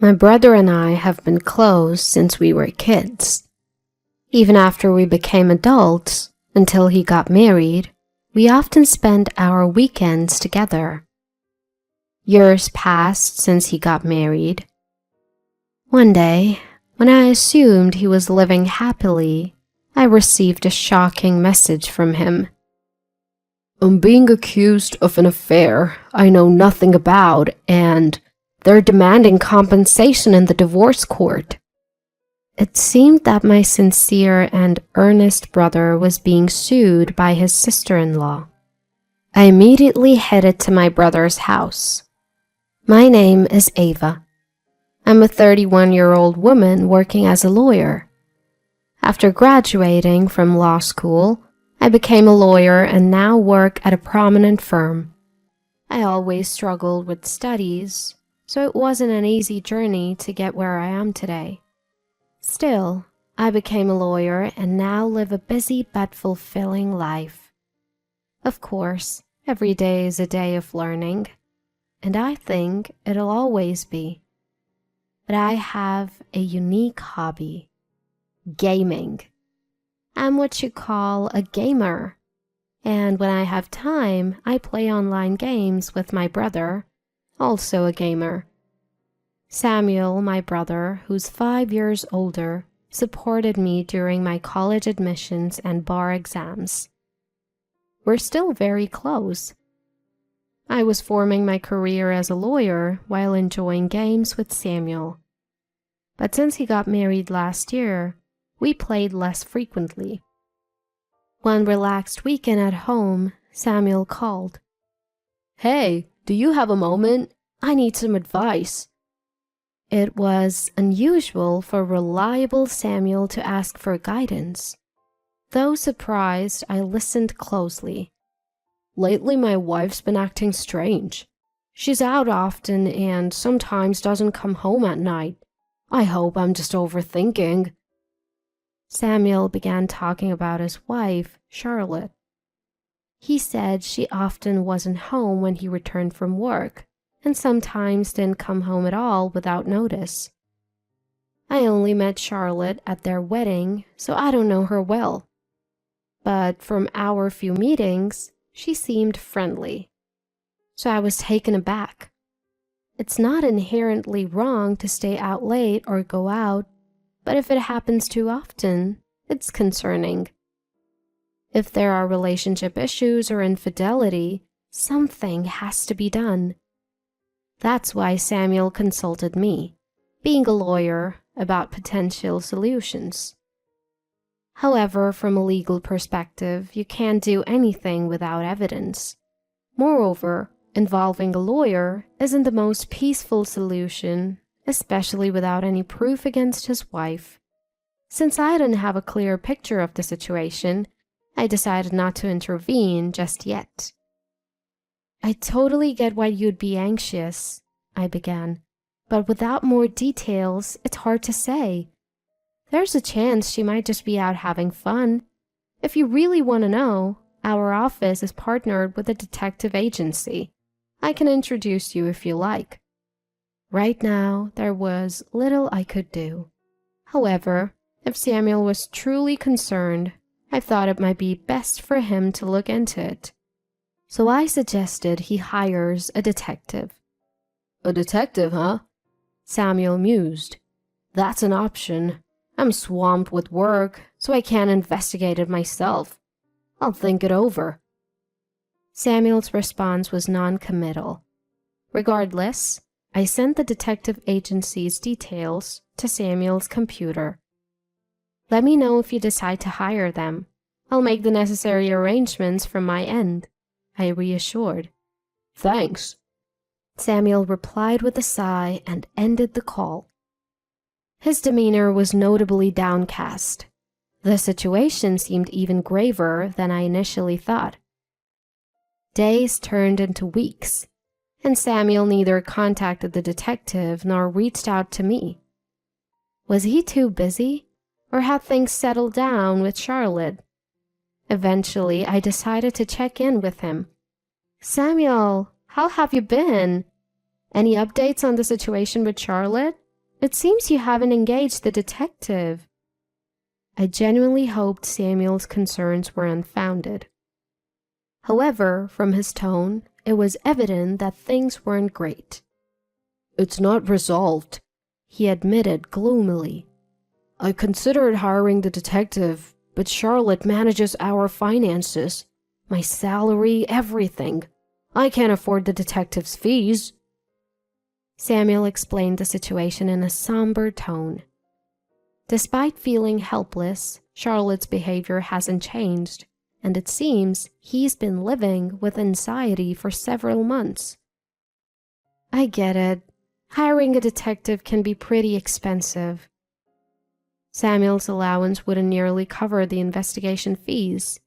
My brother and I have been close since we were kids. Even after we became adults, until he got married, we often spent our weekends together. Years passed since he got married. One day, when I assumed he was living happily, I received a shocking message from him. I'm being accused of an affair I know nothing about, and they're demanding compensation in the divorce court. It seemed that my sincere and earnest brother was being sued by his sister-in-law. I immediately headed to my brother's house. My name is Ava. I'm a 31-year-old woman working as a lawyer. After graduating from law school, I became a lawyer and now work at a prominent firm. I always struggled with studies, so it wasn't an easy journey to get where I am today. Still, I became a lawyer and now live a busy but fulfilling life. Of course, every day is a day of learning, and I think it'll always be. But I have a unique hobby: gaming. I'm what you call a gamer, and when I have time, I play online games with my brother, also a gamer. Samuel, my brother, who's 5 years older, supported me during my college admissions and bar exams. We're still very close. I was forming my career as a lawyer while enjoying games with Samuel. But since he got married last year, we played less frequently. One relaxed weekend at home, Samuel called. Hey, do you have a moment? I need some advice. It was unusual for reliable Samuel to ask for guidance. Though surprised, I listened closely. Lately, my wife's been acting strange. She's out often and sometimes doesn't come home at night. I hope I'm just overthinking. Samuel began talking about his wife, Charlotte. He said she often wasn't home when he returned from work, and sometimes didn't come home at all without notice. I only met Charlotte at their wedding, so I don't know her well. But from our few meetings, she seemed friendly. So I was taken aback. It's not inherently wrong to stay out late or go out, but if it happens too often, it's concerning. If there are relationship issues or infidelity, something has to be done. That's why Samuel consulted me, being a lawyer, about potential solutions. However, from a legal perspective, you can't do anything without evidence. Moreover, involving a lawyer isn't the most peaceful solution, especially without any proof against his wife. Since I didn't have a clear picture of the situation, I decided not to intervene just yet. I totally get why you'd be anxious, I began, but without more details, it's hard to say. There's a chance she might just be out having fun. If you really want to know, our office is partnered with a detective agency. I can introduce you if you like. Right now, there was little I could do. However, if Samuel was truly concerned, I thought it might be best for him to look into it. So I suggested he hires a detective. A detective, huh? Samuel mused. That's an option. I'm swamped with work, so I can't investigate it myself. I'll think it over. Samuel's response was non-committal. Regardless, I sent the detective agency's details to Samuel's computer. Let me know if you decide to hire them. I'll make the necessary arrangements from my end, I reassured. Thanks. Samuel replied with a sigh and ended the call. His demeanor was notably downcast. The situation seemed even graver than I initially thought. Days turned into weeks, and Samuel neither contacted the detective nor reached out to me. Was he too busy, or had things settled down with Charlotte? Eventually, I decided to check in with him. Samuel, how have you been? Any updates on the situation with Charlotte? It seems you haven't engaged the detective. I genuinely hoped Samuel's concerns were unfounded. However, from his tone, it was evident that things weren't great. It's not resolved, he admitted gloomily. I considered hiring the detective, but Charlotte manages our finances, my salary, everything. I can't afford the detective's fees. Samuel explained the situation in a somber tone. Despite feeling helpless, Charlotte's behavior hasn't changed, and it seems he's been living with anxiety for several months. I get it. Hiring a detective can be pretty expensive. Samuel's allowance wouldn't nearly cover the investigation fees.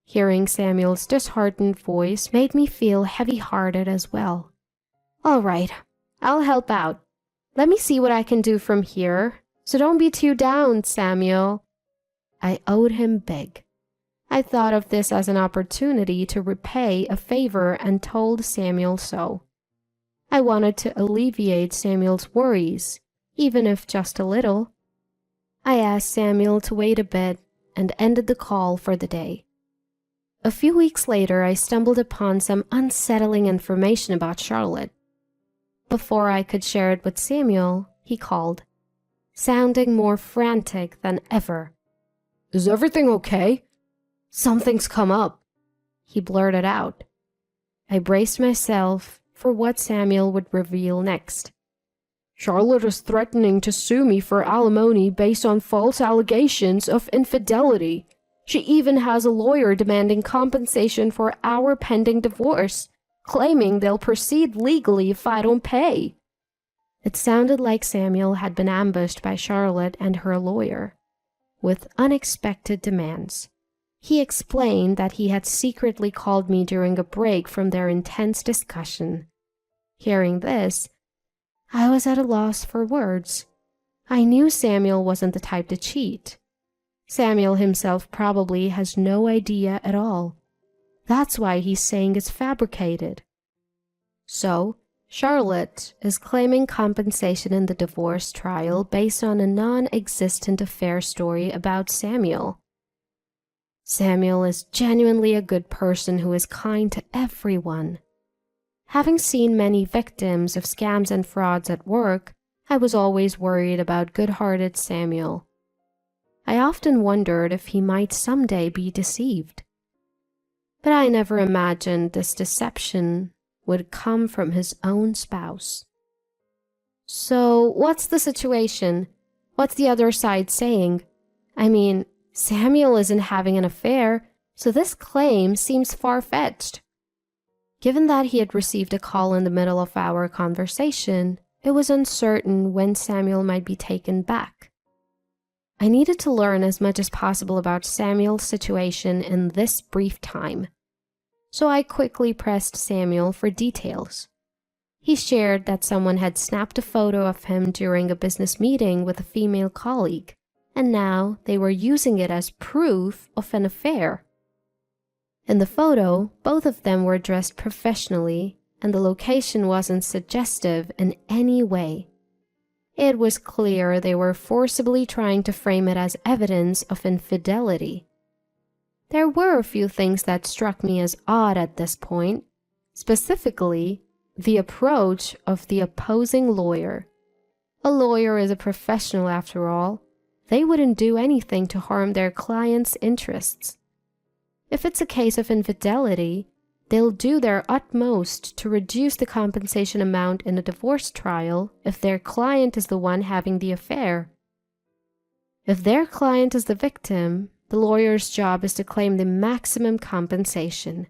Hearing Samuel's disheartened voice made me feel heavy-hearted as well. All right, I'll help out. Let me see what I can do from here, so don't be too down, Samuel. I owed him big. I thought of this as an opportunity to repay a favor and told Samuel so. I wanted to alleviate Samuel's worries, even if just a little. I asked Samuel to wait a bit and ended the call for the day. A few weeks later, I stumbled upon some unsettling information about Charlotte. Before I could share it with Samuel, he called, sounding more frantic than ever. Is everything okay? Something's come up, he blurted out. I braced myself for what Samuel would reveal next. Charlotte is threatening to sue me for alimony based on false allegations of infidelity. She even has a lawyer demanding compensation for our pending divorce, claiming they'll proceed legally if I don't pay. It sounded like Samuel had been ambushed by Charlotte and her lawyer, with unexpected demands. He explained that he had secretly called me during a break from their intense discussion. Hearing this, I was at a loss for words. I knew Samuel wasn't the type to cheat. Samuel himself probably has no idea at all. That's why he's saying it's fabricated. So, Charlotte is claiming compensation in the divorce trial based on a non-existent affair story about Samuel. Samuel is genuinely a good person who is kind to everyone. Having seen many victims of scams and frauds at work, I was always worried about good-hearted Samuel. I often wondered if he might someday be deceived. But I never imagined this deception would come from his own spouse. So, what's the situation? What's the other side saying? I mean, Samuel isn't having an affair, so this claim seems far-fetched. Given that he had received a call in the middle of our conversation, it was uncertain when Samuel might be taken back. I needed to learn as much as possible about Samuel's situation in this brief time, so I quickly pressed Samuel for details. He shared that someone had snapped a photo of him during a business meeting with a female colleague, and now they were using it as proof of an affair. In the photo, both of them were dressed professionally, and the location wasn't suggestive in any way. It was clear they were forcibly trying to frame it as evidence of infidelity. There were a few things that struck me as odd at this point, specifically the approach of the opposing lawyer. A lawyer is a professional after all. They wouldn't do anything to harm their client's interests. If it's a case of infidelity, they'll do their utmost to reduce the compensation amount in a divorce trial if their client is the one having the affair. If their client is the victim, the lawyer's job is to claim the maximum compensation.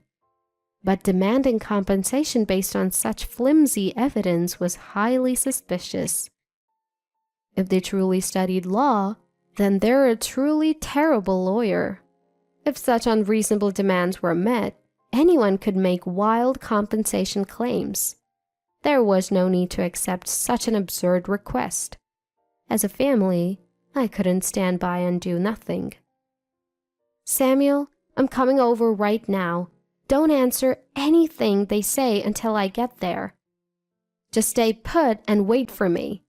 But demanding compensation based on such flimsy evidence was highly suspicious. If they truly studied law, then they're a truly terrible lawyer. If such unreasonable demands were met, anyone could make wild compensation claims. There was no need to accept such an absurd request. As a family, I couldn't stand by and do nothing. Samuel, I'm coming over right now. Don't answer anything they say until I get there. Just stay put and wait for me.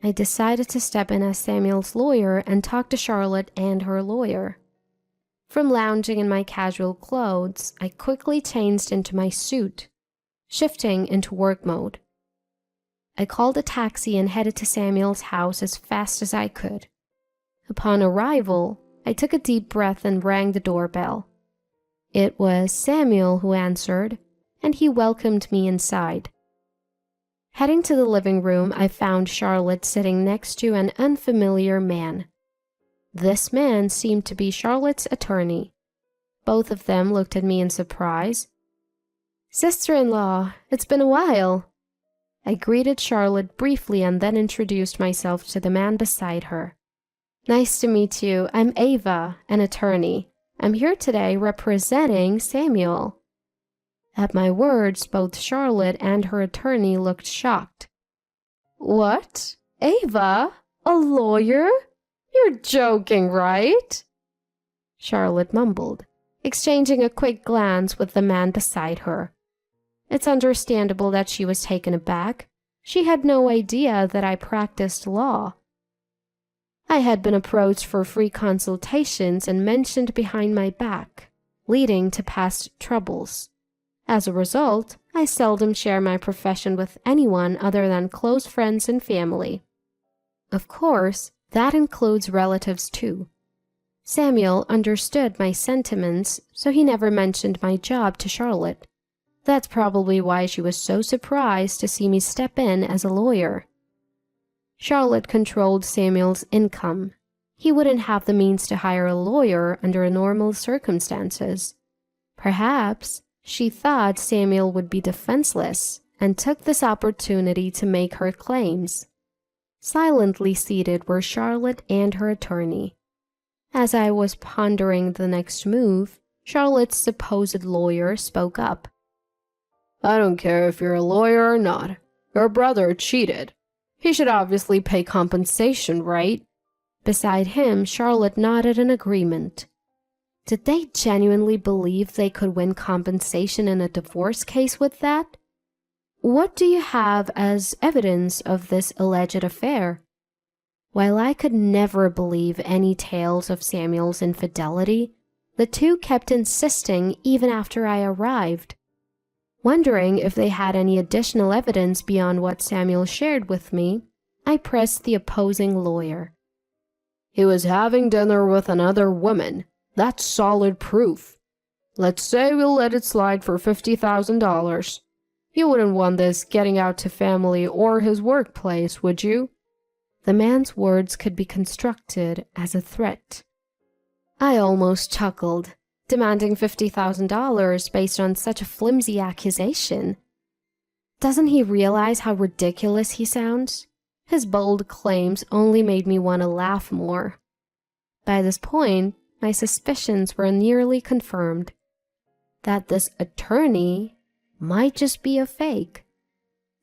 I decided to step in as Samuel's lawyer and talk to Charlotte and her lawyer. From lounging in my casual clothes, I quickly changed into my suit, shifting into work mode. I called a taxi and headed to Samuel's house as fast as I could. Upon arrival, I took a deep breath and rang the doorbell. It was Samuel who answered, and he welcomed me inside. Heading to the living room, I found Charlotte sitting next to an unfamiliar man. This man seemed to be Charlotte's attorney. Both of them looked at me in surprise. "Sister-in-law, it's been a while." I greeted Charlotte briefly and then introduced myself to the man beside her. "Nice to meet you. I'm Ava, an attorney. I'm here today representing Samuel." At my words, both Charlotte and her attorney looked shocked. "What? Ava? A lawyer? You're joking, right?" Charlotte mumbled, exchanging a quick glance with the man beside her. It's understandable that she was taken aback. She had no idea that I practiced law. I had been approached for free consultations and mentioned behind my back, leading to past troubles. As a result, I seldom share my profession with anyone other than close friends and family. Of course, that includes relatives too. Samuel understood my sentiments, so he never mentioned my job to Charlotte. That's probably why she was so surprised to see me step in as a lawyer. Charlotte controlled Samuel's income. He wouldn't have the means to hire a lawyer under normal circumstances. Perhaps she thought Samuel would be defenseless and took this opportunity to make her claims. Silently seated were Charlotte and her attorney. As I was pondering the next move, Charlotte's supposed lawyer spoke up. "I don't care if you're a lawyer or not. Your brother cheated. He should obviously pay compensation, right?" Beside him, Charlotte nodded in agreement. Did they genuinely believe they could win compensation in a divorce case with that? "What do you have as evidence of this alleged affair?" While I could never believe any tales of Samuel's infidelity, the two kept insisting even after I arrived. Wondering if they had any additional evidence beyond what Samuel shared with me, I pressed the opposing lawyer. "He was having dinner with another woman. That's solid proof. Let's say we'll let it slide for $50,000. You wouldn't want this getting out to family or his workplace, would you?" The man's words could be construed as a threat. I almost chuckled, demanding $50,000 based on such a flimsy accusation. Doesn't he realize how ridiculous he sounds? His bold claims only made me want to laugh more. By this point, my suspicions were nearly confirmed. That this attorney might just be a fake.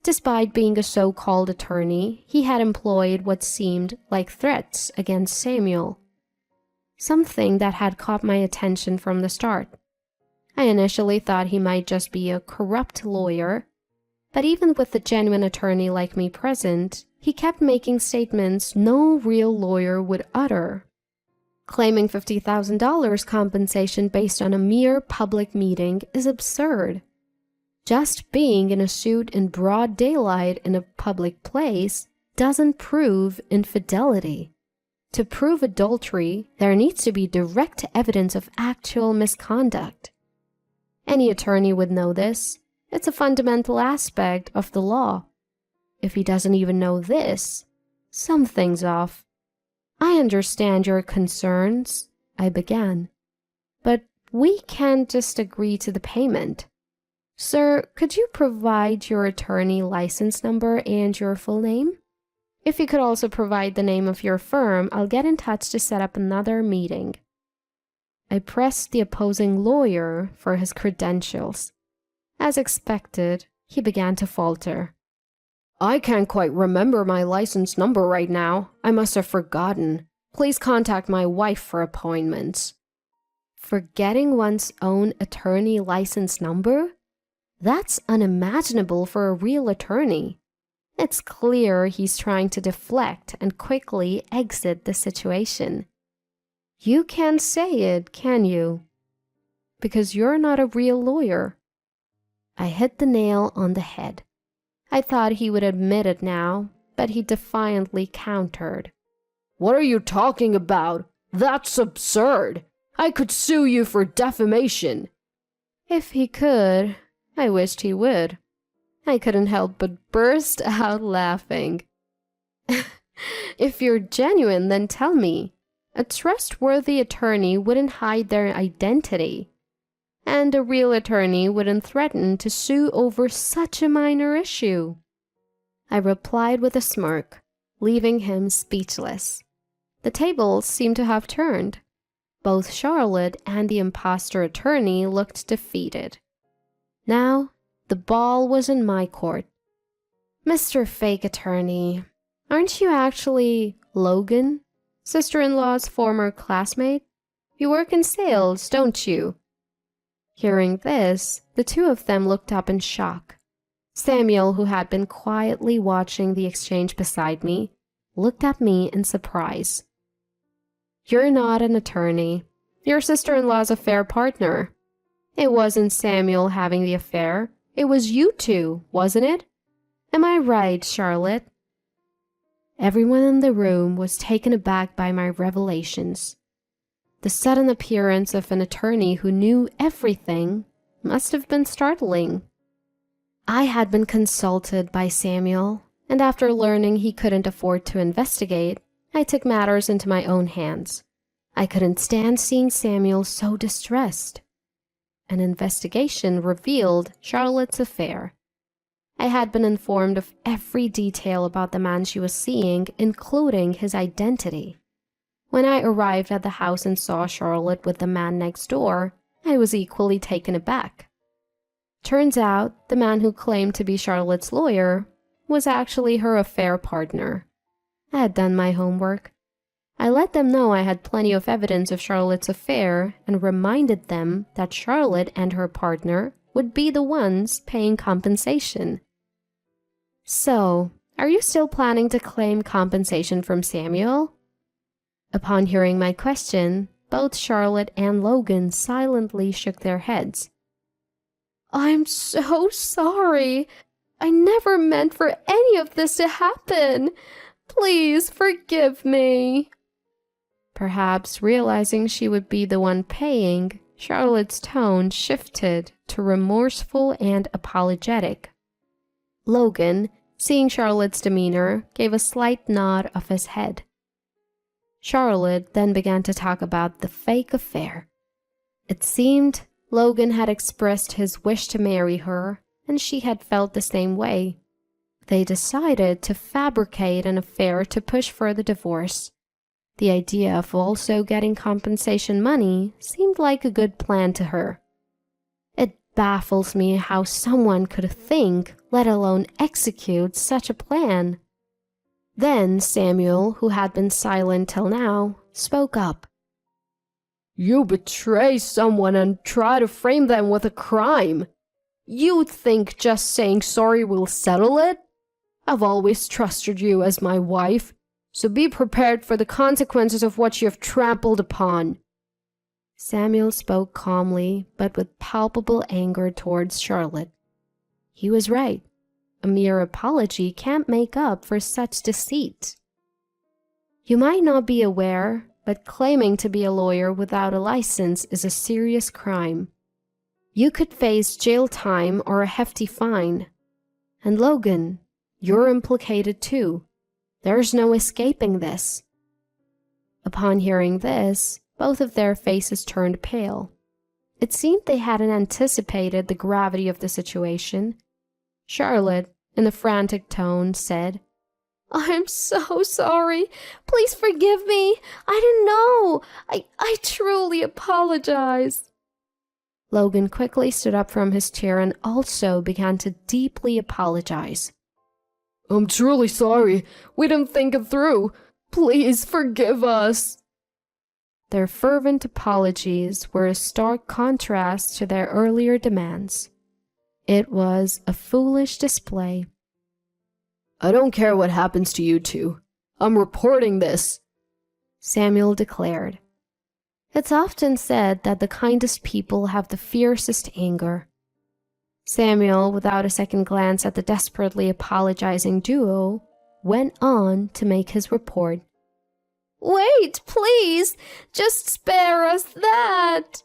Despite being a so-called attorney, he had employed what seemed like threats against Samuel. Something that had caught my attention from the start. I initially thought he might just be a corrupt lawyer, but even with a genuine attorney like me present, he kept making statements no real lawyer would utter. Claiming $50,000 compensation based on a mere public meeting is absurd. Just being in a suit in broad daylight in a public place doesn't prove infidelity. To prove adultery, there needs to be direct evidence of actual misconduct. Any attorney would know this. It's a fundamental aspect of the law. If he doesn't even know this, something's off. "I understand your concerns," I began, "but we can't just agree to the payment. Sir, could you provide your attorney license number and your full name? If you could also provide the name of your firm, I'll get in touch to set up another meeting." I pressed the opposing lawyer for his credentials. As expected, he began to falter. "I can't quite remember my license number right now. I must have forgotten. Please contact my wife for appointments." Forgetting one's own attorney license number? That's unimaginable for a real attorney. It's clear he's trying to deflect and quickly exit the situation. You can't say it, can you? Because you're not a real lawyer. I hit the nail on the head. I thought he would admit it now, but he defiantly countered. What are you talking about? That's absurd. I could sue you for defamation. If he could, I wished he would. I couldn't help but burst out laughing. If you're genuine, then tell me. A trustworthy attorney wouldn't hide their identity, and a real attorney wouldn't threaten to sue over such a minor issue. I replied with a smirk, leaving him speechless. The tables seemed to have turned. Both Charlotte and the imposter attorney looked defeated. Now, the ball was in my court. Mr. Fake Attorney, aren't you actually Logan, sister-in-law's former classmate? You work in sales, don't you? Hearing this, the two of them looked up in shock. Samuel, who had been quietly watching the exchange beside me, looked at me in surprise. You're not an attorney. Your sister-in-law's affair partner. It wasn't Samuel having the affair. It was you two, wasn't it? Am I right, Charlotte? Everyone in the room was taken aback by my revelations. The sudden appearance of an attorney who knew everything must have been startling. I had been consulted by Samuel, and after learning he couldn't afford to investigate, I took matters into my own hands. I couldn't stand seeing Samuel so distressed. An investigation revealed Charlotte's affair. I had been informed of every detail about the man she was seeing, including his identity. When I arrived at the house and saw Charlotte with the man next door, I was equally taken aback. Turns out, the man who claimed to be Charlotte's lawyer was actually her affair partner. I had done my homework. I let them know I had plenty of evidence of Charlotte's affair and reminded them that Charlotte and her partner would be the ones paying compensation. So, are you still planning to claim compensation from Samuel? Upon hearing my question, both Charlotte and Logan silently shook their heads. I'm so sorry. I never meant for any of this to happen. Please forgive me. Perhaps realizing she would be the one paying, Charlotte's tone shifted to remorseful and apologetic. Logan, seeing Charlotte's demeanor, gave a slight nod of his head. Charlotte then began to talk about the fake affair. It seemed Logan had expressed his wish to marry her, and she had felt the same way. They decided to fabricate an affair to push for the divorce. The idea of also getting compensation money seemed like a good plan to her. It baffles me how someone could think, let alone execute, such a plan. Then Samuel, who had been silent till now, spoke up. You betray someone and try to frame them with a crime. You think just saying sorry will settle it? I've always trusted you as my wife, so be prepared for the consequences of what you have trampled upon. Samuel spoke calmly, but with palpable anger towards Charlotte. He was right. A mere apology can't make up for such deceit. You might not be aware, but claiming to be a lawyer without a license is a serious crime. You could face jail time or a hefty fine. And Logan, you're implicated too. There's no escaping this. Upon hearing this, both of their faces turned pale. It seemed they hadn't anticipated the gravity of the situation. Charlotte, in a frantic tone, said, I'm so sorry. Please forgive me. I didn't know. I truly apologize. Logan quickly stood up from his chair and also began to deeply apologize. I'm truly sorry. We didn't think it through. Please forgive us. Their fervent apologies were a stark contrast to their earlier demands. It was a foolish display. I don't care what happens to you two. I'm reporting this, Samuel declared. It's often said that the kindest people have the fiercest anger. Samuel, without a second glance at the desperately apologizing duo, went on to make his report. Wait, please, just spare us that.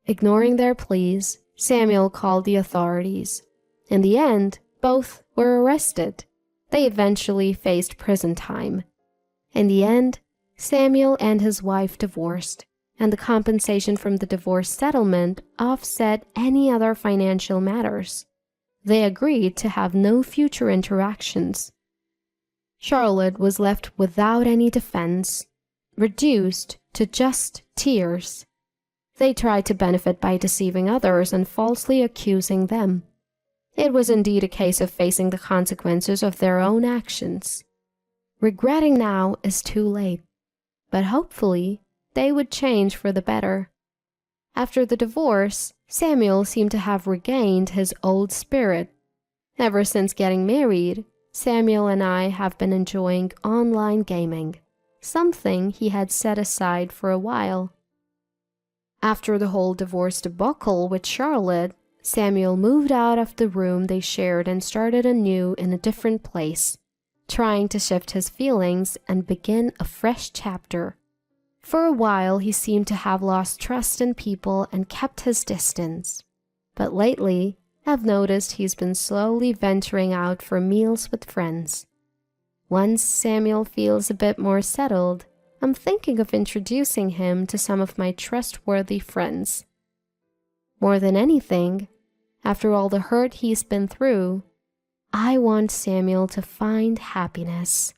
Ignoring their pleas, Samuel called the authorities. In the end, both were arrested. They eventually faced prison time. In the end, Samuel and his wife divorced, and the compensation from the divorce settlement offset any other financial matters. They agreed to have no future interactions. Charlotte was left without any defense, reduced to just tears. They tried to benefit by deceiving others and falsely accusing them. It was indeed a case of facing the consequences of their own actions. Regretting now is too late, but hopefully they would change for the better. After the divorce, Samuel seemed to have regained his old spirit. Ever since getting married, Samuel and I have been enjoying online gaming, something he had set aside for a while. After the whole divorce debacle with Charlotte, Samuel moved out of the room they shared and started anew in a different place, trying to shift his feelings and begin a fresh chapter. For a while, he seemed to have lost trust in people and kept his distance. But lately, I've noticed he's been slowly venturing out for meals with friends. Once Samuel feels a bit more settled, I'm thinking of introducing him to some of my trustworthy friends. More than anything, after all the hurt he's been through, I want Samuel to find happiness.